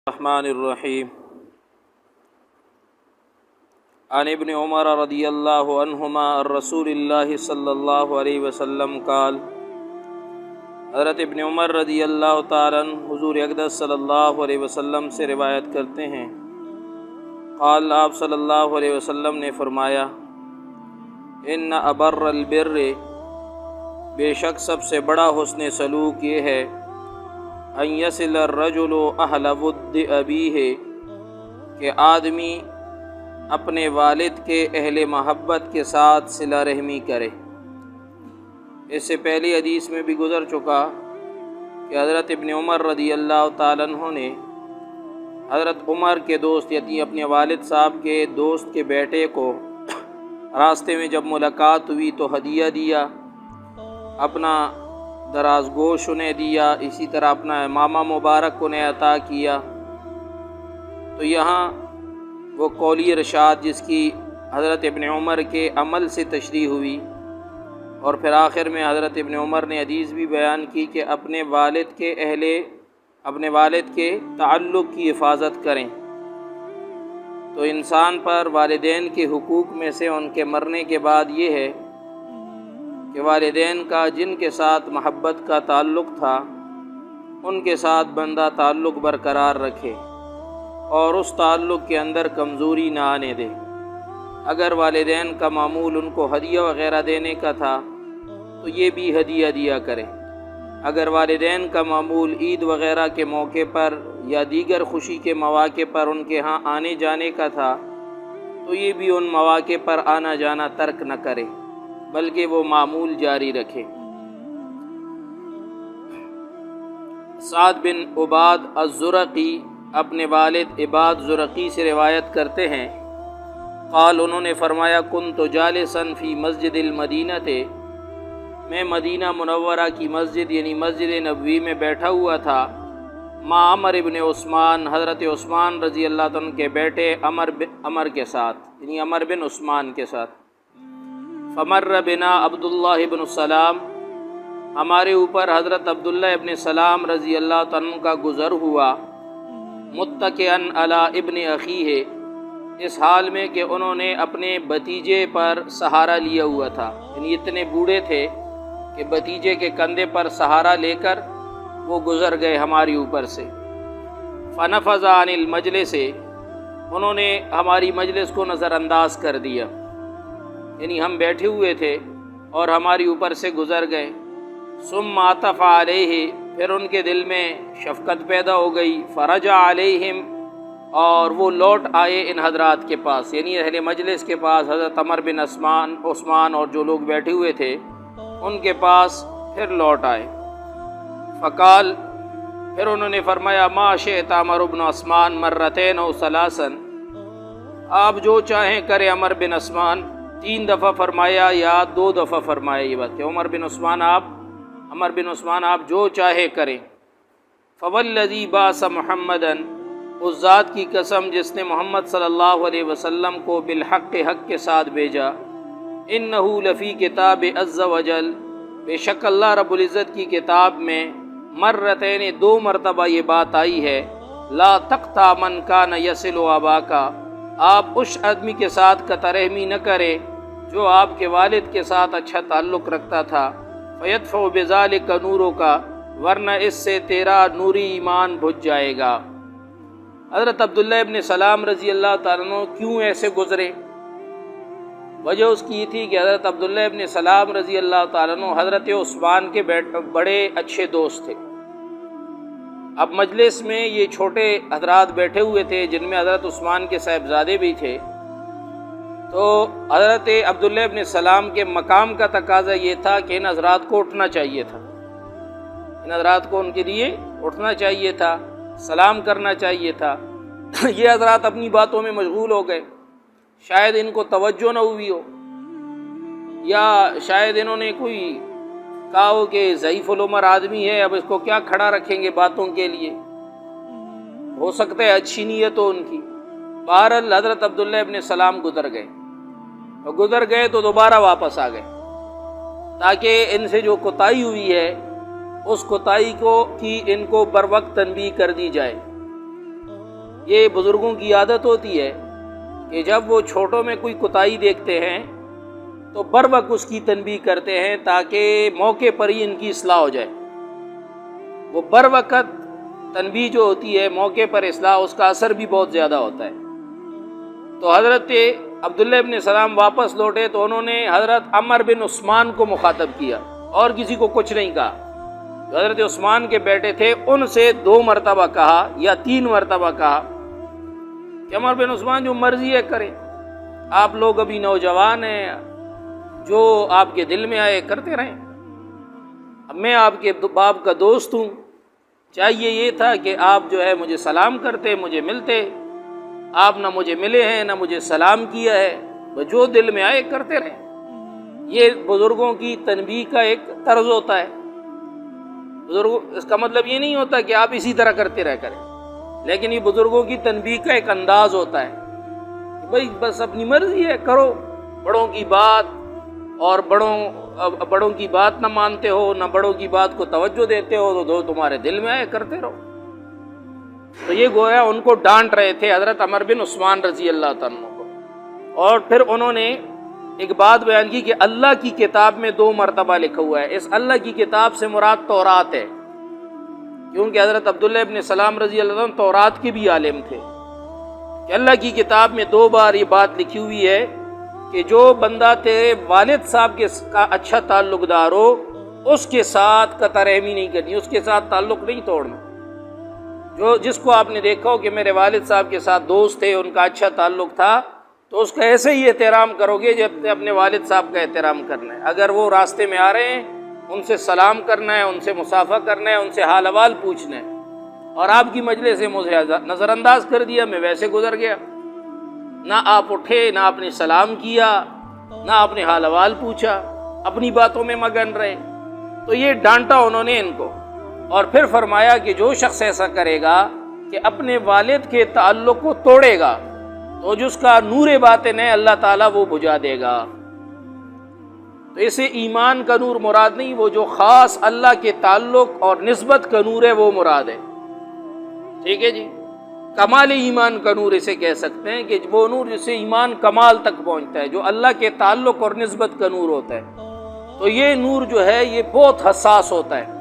الرحمن الرحیم عن ابن عمر رضی اللہ عنہما عن رسول اللہ صلی اللہ علیہ وسلم قال، حضرت ابن عمر رضی اللہ تعالیٰ عنہ حضور اقدس صلی اللہ علیہ وسلم سے روایت کرتے ہیں، قال آپ صلی اللہ علیہ وسلم نے فرمایا، ان ابر البر، بے شک سب سے بڑا حسن سلوک یہ ہے، ان یصل الرجل اہل ود ابیہ، کہ آدمی اپنے والد کے اہل محبت کے ساتھ صلہ رحمی کرے۔ اس سے پہلی حدیث میں بھی گزر چکا کہ حضرت ابن عمر رضی اللہ تعالیٰ عنہ نے حضرت عمر کے دوست یعنی اپنے والد صاحب کے دوست کے بیٹے کو راستے میں جب ملاقات ہوئی تو ہدیہ دیا، اپنا دراز گوش انہیں دیا، اسی طرح اپنا امامہ مبارک انہیں عطا کیا۔ تو یہاں وہ قولی ارشاد جس کی حضرت ابن عمر کے عمل سے تشریح ہوئی، اور پھر آخر میں حضرت ابن عمر نے حدیث بھی بیان کی کہ اپنے والد کے تعلق کی حفاظت کریں۔ تو انسان پر والدین کے حقوق میں سے ان کے مرنے کے بعد یہ ہے کہ والدین کا جن کے ساتھ محبت کا تعلق تھا ان کے ساتھ بندہ تعلق برقرار رکھے اور اس تعلق کے اندر کمزوری نہ آنے دے۔ اگر والدین کا معمول ان کو ہدیہ وغیرہ دینے کا تھا تو یہ بھی ہدیہ دیا کرے۔ اگر والدین کا معمول عید وغیرہ کے موقع پر یا دیگر خوشی کے مواقع پر ان کے ہاں آنے جانے کا تھا تو یہ بھی ان مواقع پر آنا جانا ترک نہ کرے بلکہ وہ معمول جاری رکھے۔ سعد بن عباد الزرقی اپنے والد عباد زرقی سے روایت کرتے ہیں، قال انہوں نے فرمایا، کنت جالسا فی مسجد المدینہ، میں مدینہ منورہ کی مسجد یعنی مسجد نبوی میں بیٹھا ہوا تھا، مع عمر ابن عثمان، حضرت عثمان رضی اللہ عنہ کے بیٹے عمر کے ساتھ یعنی عمر بن عثمان کے ساتھ۔ فمر بنا عبداللہ ابن السلام، ہمارے اوپر حضرت عبداللہ ابن سلام رضی اللہ عنہ کا گزر ہوا، متکئا علی ابن اخیہ، اس حال میں کہ انہوں نے اپنے بھتیجے پر سہارا لیا ہوا تھا، یعنی اتنے بوڑھے تھے کہ بھتیجے کے کندھے پر سہارا لے کر وہ گزر گئے ہماری اوپر سے۔ فنفذ عن المجلس، انہوں نے ہماری مجلس کو نظر انداز کر دیا، یعنی ہم بیٹھے ہوئے تھے اور ہماری اوپر سے گزر گئے۔ ثم عطف علیہ، پھر ان کے دل میں شفقت پیدا ہو گئی، فرجع علیہم، اور وہ لوٹ آئے ان حضرات کے پاس یعنی اہل مجلس کے پاس، حضرت عمر بن عثمان اور جو لوگ بیٹھے ہوئے تھے ان کے پاس پھر لوٹ آئے۔ فقال، پھر انہوں نے فرمایا، ما شئت عمر بن عثمان مرتين او ثلاثا، آپ جو چاہیں کریں عمر بن عثمان، 3 دفعہ فرمایا یا 2 دفعہ فرمایا، یہ بات کہ عمر بن عثمان آپ جو چاہے کریں۔ فوالذی بعث محمدا، اس ذات کی قسم جس نے محمد صلی اللہ علیہ وسلم کو بالحق حق کے ساتھ بھیجا، انہ لفی کتاب عز وجل، بے شک اللہ رب العزت کی کتاب میں مرتين 2 مرتبہ یہ بات آئی ہے، لا تقطع من کان یصل اباکا، آپ اس آدمی کے ساتھ قطع رحمی نہ کریں جو آپ کے والد کے ساتھ اچھا تعلق رکھتا تھا، فیدفع بذلک نورک، ورنہ اس سے تیرا نوری ایمان بجھ جائے گا۔ حضرت عبداللہ ابن سلام رضی اللہ تعالیٰ عنہ کیوں ایسے گزرے؟ وجہ اس کی تھی کہ حضرت عبداللہ ابن سلام رضی اللہ تعالیٰ عنہ حضرت عثمان کے بڑے اچھے دوست تھے۔ اب مجلس میں یہ چھوٹے حضرات بیٹھے ہوئے تھے جن میں حضرت عثمان کے صاحبزادے بھی تھے، تو حضرت عبداللہ ابن سلام کے مقام کا تقاضا یہ تھا کہ ان حضرات کو اٹھنا چاہیے تھا، ان حضرات کو ان کے لیے اٹھنا چاہیے تھا، سلام کرنا چاہیے تھا۔ یہ حضرات اپنی باتوں میں مشغول ہو گئے، شاید ان کو توجہ نہ ہوئی ہو، یا شاید انہوں نے کوئی کہا ہو کہ ضعیف العمر آدمی ہے، اب اس کو کیا کھڑا رکھیں گے باتوں کے لیے، ہو سکتا ہے اچھی نیت ہو ان کی۔ بہرحال حضرت عبداللہ ابن سلام گزر گئے تو دوبارہ واپس آ گئے تاکہ ان سے جو کوتاہی ہوئی ہے اس کوتاہی کی ان کو بر وقت تنبیہ کر دی جائے۔ یہ بزرگوں کی عادت ہوتی ہے کہ جب وہ چھوٹوں میں کوئی کوتاہی دیکھتے ہیں تو بر وقت اس کی تنبیہ کرتے ہیں تاکہ موقع پر ہی ان کی اصلاح ہو جائے۔ وہ بر وقت تنبیہ جو ہوتی ہے موقع پر اصلاح، اس کا اثر بھی بہت زیادہ ہوتا ہے۔ تو حضرت عبداللہ ابن سلام واپس لوٹے تو انہوں نے حضرت عمر بن عثمان کو مخاطب کیا اور کسی کو کچھ نہیں کہا۔ جو حضرت عثمان کے بیٹے تھے ان سے 2 مرتبہ کہا یا 3 مرتبہ کہا کہ عمر بن عثمان جو مرضی ہے کریں، آپ لوگ ابھی نوجوان ہیں، جو آپ کے دل میں آئے کرتے رہیں، اب میں آپ کے باپ کا دوست ہوں، چاہیے یہ تھا کہ آپ جو ہے مجھے سلام کرتے، مجھے ملتے، آپ نہ مجھے ملے ہیں نہ مجھے سلام کیا ہے، جو دل میں آئے کرتے رہیں۔ یہ بزرگوں کی تنبیہ کا ایک طرز ہوتا ہے۔ بزرگوں، اس کا مطلب یہ نہیں ہوتا کہ آپ اسی طرح کرتے رہ کریں، لیکن یہ بزرگوں کی تنبیہ کا ایک انداز ہوتا ہے کہ بھائی بس اپنی مرضی ہے، کرو، بڑوں کی بات، اور بڑوں کی بات نہ مانتے ہو، نہ بڑوں کی بات کو توجہ دیتے ہو، تو تمہارے دل میں آئے کرتے رہو۔ تو یہ گویا ان کو ڈانٹ رہے تھے حضرت عمر بن عثمان رضی اللہ تعالیٰ عنہ کو۔ اور پھر انہوں نے ایک بات بیان کی کہ اللہ کی کتاب میں 2 مرتبہ لکھا ہوا ہے، اس اللہ کی کتاب سے مراد تورات ہے، کیونکہ حضرت عبداللہ ابن سلام رضی اللہ عنہ تورات کے بھی عالم تھے، کہ اللہ کی کتاب میں 2 بار یہ بات لکھی ہوئی ہے کہ جو بندہ تیرے والد صاحب کا اچھا تعلق دار ہو، اس کے ساتھ قطع رحمی نہیں کرنی، اس کے ساتھ تعلق نہیں توڑنا۔ جس کو آپ نے دیکھا ہو کہ میرے والد صاحب کے ساتھ دوست تھے، ان کا اچھا تعلق تھا، تو اس کا ایسے ہی احترام کرو گے جب اپنے والد صاحب کا احترام کرنا ہے۔ اگر وہ راستے میں آ رہے ہیں، ان سے سلام کرنا ہے، ان سے مصافحہ کرنا ہے، ان سے حال احوال پوچھنا ہے، اور آپ کی مجلس سے مجھے نظر انداز کر دیا، میں ویسے گزر گیا، نہ آپ اٹھے، نہ آپ نے سلام کیا، نہ آپ نے حال احوال پوچھا، اپنی باتوں میں مگن رہے، تو یہ ڈانٹا انہوں نے ان کو۔ اور پھر فرمایا کہ جو شخص ایسا کرے گا کہ اپنے والد کے تعلق کو توڑے گا تو جس کا نور باطن ہے اللہ تعالیٰ وہ بجھا دے گا۔ تو اسے ایمان کا نور مراد نہیں، وہ جو خاص اللہ کے تعلق اور نسبت کا نور ہے وہ مراد ہے، ٹھیک ہے جی۔ کمال ایمان کا نور اسے کہہ سکتے ہیں کہ وہ نور جس سے ایمان کمال تک پہنچتا ہے، جو اللہ کے تعلق اور نسبت کا نور ہوتا ہے۔ تو یہ نور جو ہے یہ بہت حساس ہوتا ہے،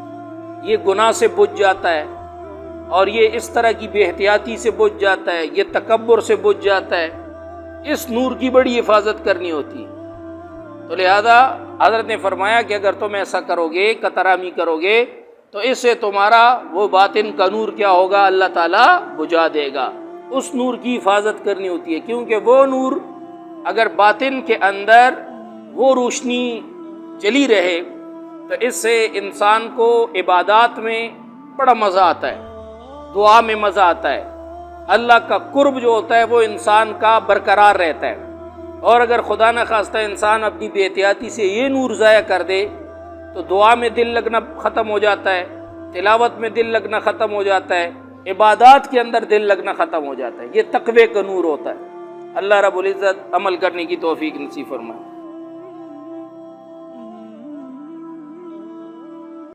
یہ گناہ سے بجھ جاتا ہے، اور یہ اس طرح کی بے احتیاطی سے بجھ جاتا ہے، یہ تکبر سے بجھ جاتا ہے۔ اس نور کی بڑی حفاظت کرنی ہوتی ہے۔ تو لہذا حضرت نے فرمایا کہ اگر تم ایسا کرو گے، قطرامی کرو گے، تو اس سے تمہارا وہ باطن کا نور کیا ہوگا، اللہ تعالیٰ بجھا دے گا۔ اس نور کی حفاظت کرنی ہوتی ہے، کیونکہ وہ نور اگر باطن کے اندر وہ روشنی جلی رہے تو اس سے انسان کو عبادات میں بڑا مزہ آتا ہے، دعا میں مزہ آتا ہے، اللہ کا قرب جو ہوتا ہے وہ انسان کا برقرار رہتا ہے۔ اور اگر خدا نہ خواستہ انسان اپنی بے احتیاطی سے یہ نور ضائع کر دے تو دعا میں دل لگنا ختم ہو جاتا ہے، تلاوت میں دل لگنا ختم ہو جاتا ہے، عبادات کے اندر دل لگنا ختم ہو جاتا ہے۔ یہ تقوی کا نور ہوتا ہے۔ اللہ رب العزت عمل کرنے کی توفیق نصیب فرمائے۔